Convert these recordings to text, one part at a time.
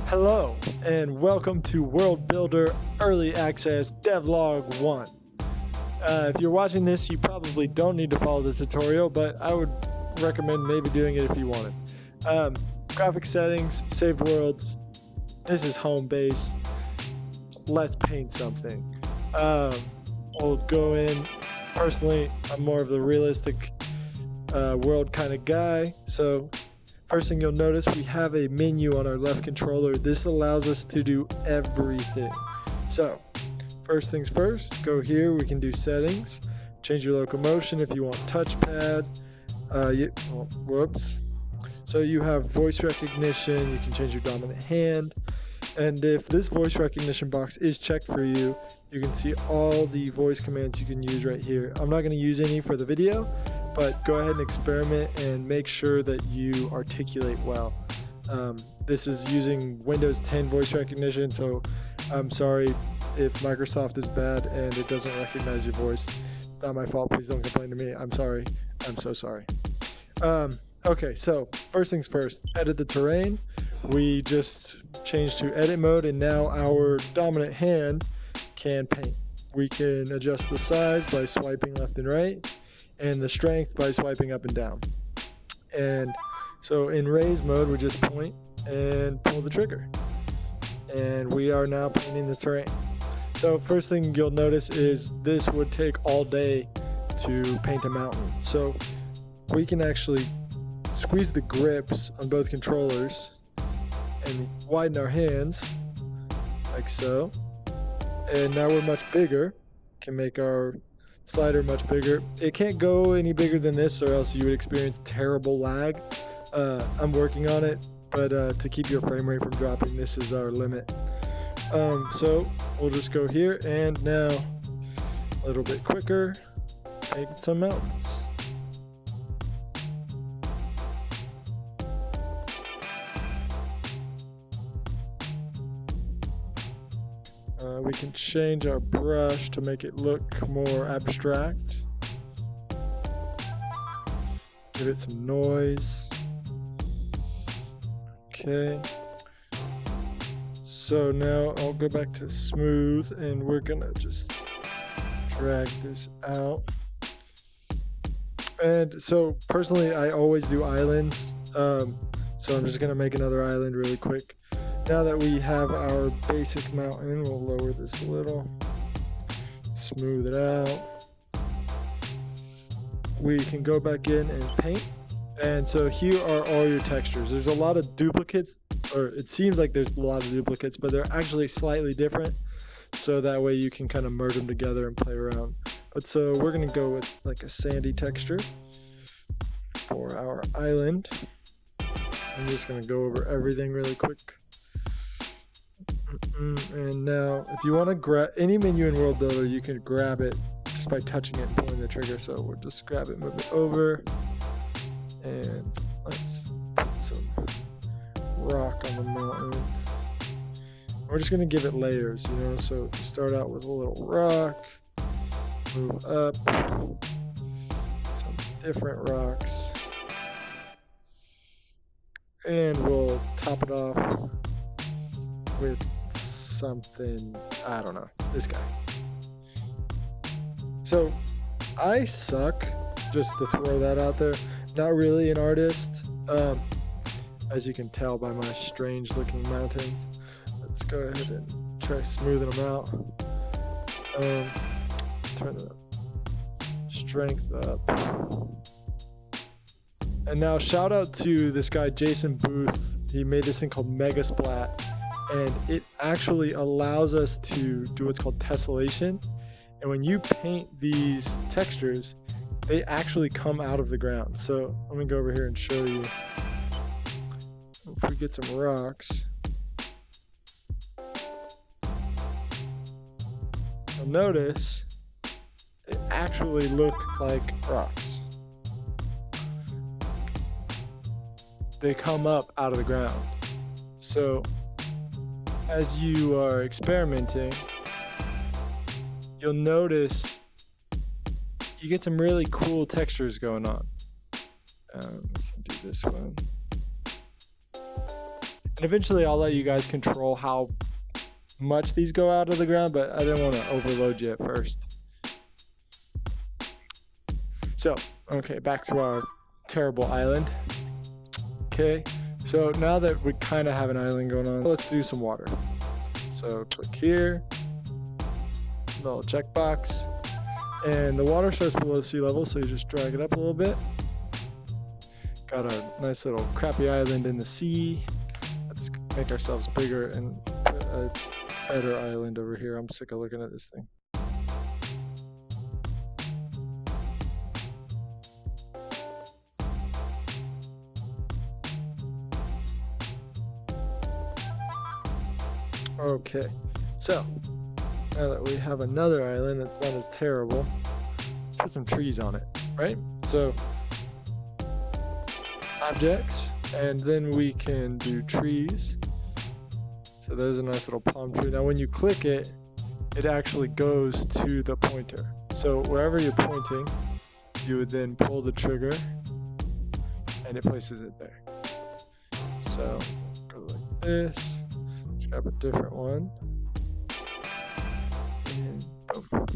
Hello, and welcome to World Builder Early Access Devlog 1. If you're watching this, you probably don't need to follow the tutorial, but I would recommend maybe doing it if you wanted. Graphic settings, saved worlds, this is home base. Let's paint something. We'll go in. Personally, I'm more of the realistic world kind of guy, so first thing you'll notice, we have a menu on our left controller. This allows us to do everything. So, first things first, go here, we can do settings, change your locomotion if you want touchpad. Whoops. So you have voice recognition, you can change your dominant hand, and if this voice recognition box is checked for you, you can see all the voice commands you can use right here. I'm not going to use any for the video, but go ahead and experiment and make sure that you articulate well. This is using Windows 10 voice recognition, so I'm sorry if Microsoft is bad and it doesn't recognize your voice. It's not my fault. Please don't complain to me. I'm sorry. I'm so sorry. Okay, so first things first, edit the terrain. We just changed to edit mode, and now our dominant hand can paint. We can adjust the size by swiping left and right, and the strength by swiping up and down. And so in raise mode, we just point and pull the trigger, and we are now painting the terrain. So first thing you'll notice is this would take all day to paint a mountain. So we can actually squeeze the grips on both controllers and widen our hands like so, and now we're much bigger. Can make our slider much bigger. It can't go any bigger than this, or else you would experience terrible lag. I'm working on it, but to keep your frame rate from dropping, this is our limit. So we'll just go here, and now a little bit quicker, make some mountains. We can change our brush to make it look more abstract. Give it some noise. Okay. So now I'll go back to smooth, and we're gonna just drag this out. And so personally, I always do islands. So I'm just gonna make another island really quick. Now that we have our basic mountain, we'll lower this a little, smooth it out. We can go back in and paint. And so here are all your textures. There's a lot of duplicates, or it seems like there's a lot of duplicates, but they're actually slightly different. So that way you can kind of merge them together and play around. But so we're gonna go with like a sandy texture for our island. I'm just gonna go over everything really quick. And now if you want to grab any menu in World Builder, you can grab it just by touching it and pulling the trigger. So we'll just grab it, move it over, and let's put some rock on the mountain. We're just going to give it layers, you know, so start out with a little rock, move up, some different rocks, and we'll top it off with something, I don't know, this guy. So I suck, just to throw that out there. Not really an artist, as you can tell by my strange looking mountains. Let's go ahead and try smoothing them out. Turn the strength up. And now shout out to this guy Jason Booth. He made this thing called Mega Splat, and it actually allows us to do what's called tessellation. And when you paint these textures, they actually come out of the ground. So let me go over here and show you. If we get some rocks, you'll notice they actually look like rocks. They come up out of the ground. So as you are experimenting, you'll notice you get some really cool textures going on. We can do this one. And eventually I'll let you guys control how much these go out of the ground, but I didn't want to overload you at first. So, okay, back to our terrible island. Okay, so now that we kind of have an island going on, let's do some water. So click here, little checkbox, and the water starts below sea level, so you just drag it up a little bit. Got our nice little crappy island in the sea. Let's make ourselves bigger and put a better island over here. I'm sick of looking at this thing. Okay, so now that we have another island that's not as terrible, let's put some trees on it, right? So objects, and then we can do trees. So there's a nice little palm tree. Now when you click it, it actually goes to the pointer. So wherever you're pointing, you would then pull the trigger and it places it there. So go like this. Let's grab a different one. And boom.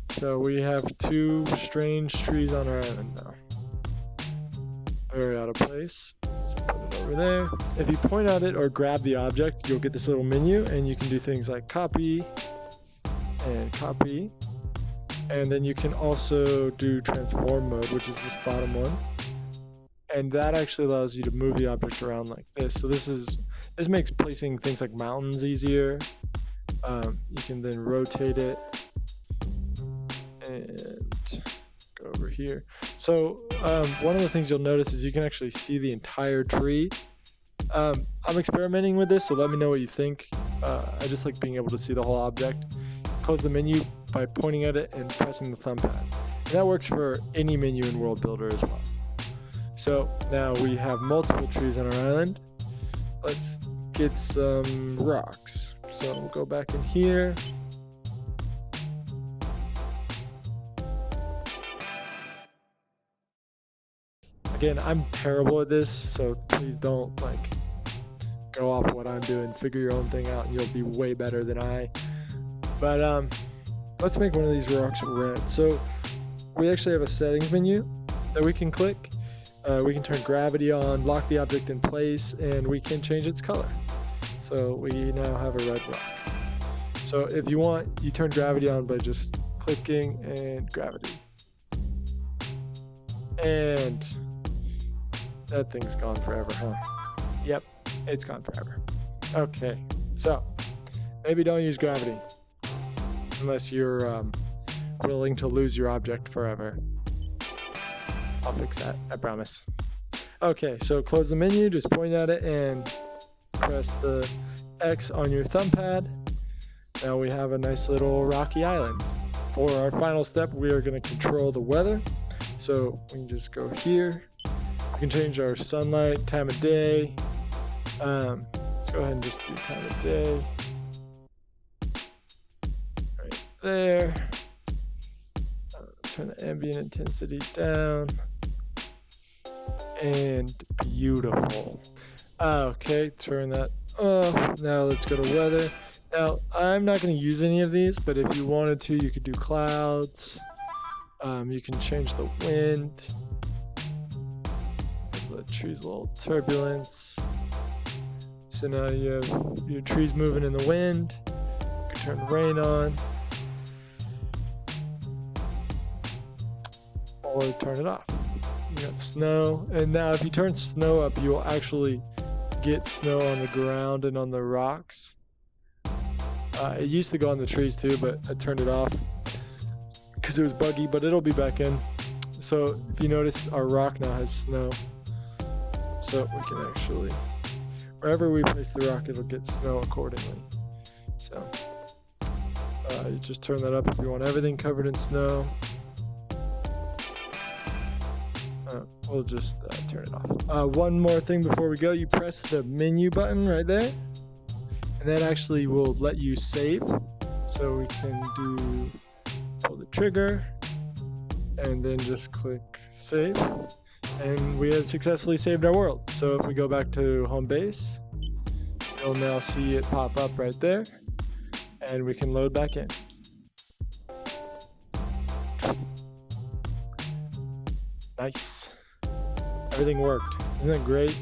So we have two strange trees on our island now. Very out of place. So put it over there. If you point at it or grab the object, you'll get this little menu, and you can do things like copy and copy. And then you can also do transform mode, which is this bottom one. And that actually allows you to move the object around like this. So this makes placing things like mountains easier. You can then rotate it and go over here. So one of the things you'll notice is you can actually see the entire tree. I'm experimenting with this, so let me know what you think. I just like being able to see the whole object. Close the menu by pointing at it and pressing the thumb pad. And that works for any menu in World Builder as well. So now we have multiple trees on our island. Let's get some rocks. So we'll go back in here. Again, I'm terrible at this, so please don't go off what I'm doing. Figure your own thing out and you'll be way better than I. But let's make one of these rocks red. So we actually have a settings menu that we can click. We can turn gravity on, lock the object in place, and we can change its color. So we now have a red rock. So if you want, you turn gravity on by just clicking and gravity. And that thing's gone forever, huh? Yep, it's gone forever. Okay, so maybe don't use gravity unless you're willing to lose your object forever. I'll fix that, I promise. Okay, so close the menu, just point at it and press the X on your thumb pad. Now we have a nice little rocky island. For our final step, we are going to control the weather. So we can just go here. We can change our sunlight, time of day. Let's go ahead and just do time of day. Right there. Turn the ambient intensity down. And beautiful. Okay, turn that off. Now let's go to weather. Now I'm not going to use any of these, but if you wanted to, you could do clouds. You can change the wind. The tree's a little turbulence. So now you have your trees moving in the wind. You can turn the rain on. Or turn it off. You got snow. And now if you turn snow up, you will actually get snow on the ground and on the rocks. It used to go on the trees too, but I turned it off because it was buggy, but it'll be back in. So if you notice, our rock now has snow. So we can actually, wherever we place the rock, it'll get snow accordingly. So you just turn that up if you want everything covered in snow. We'll just turn it off. One more thing before we go, you press the menu button right there, and that actually will let you save. So we can pull the trigger, and then just click save. and we have successfully saved our world. So if we go back to home base, you'll now see it pop up right there, and we can load back in. Nice. Everything worked. Isn't it great?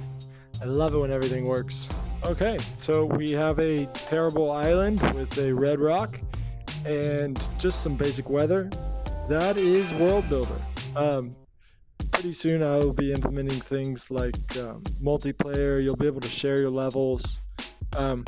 I love it when everything works. Okay, so we have a terrible island with a red rock and just some basic weather. That is World Builder. Pretty soon I'll be implementing things like multiplayer. You'll be able to share your levels. I've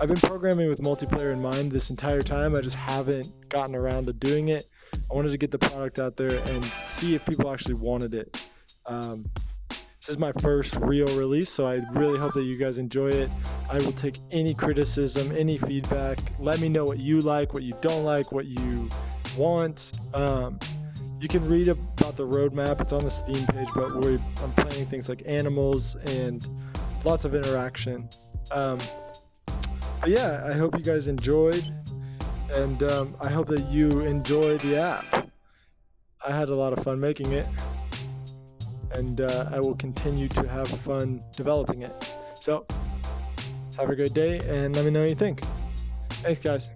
been programming with multiplayer in mind this entire time. I just haven't gotten around to doing it. I wanted to get the product out there and see if people actually wanted it. This is my first real release, so I really hope that you guys enjoy it. I will take any criticism, any feedback. Let me know what you like, what you don't like, what you want. You can read about the roadmap. It's on the Steam page, but I'm planning things like animals and lots of interaction. But yeah, I hope you guys enjoyed, and I hope that you enjoy the app. I had a lot of fun making it, and I will continue to have fun developing it. So have a great day, and let me know what you think. Thanks, guys.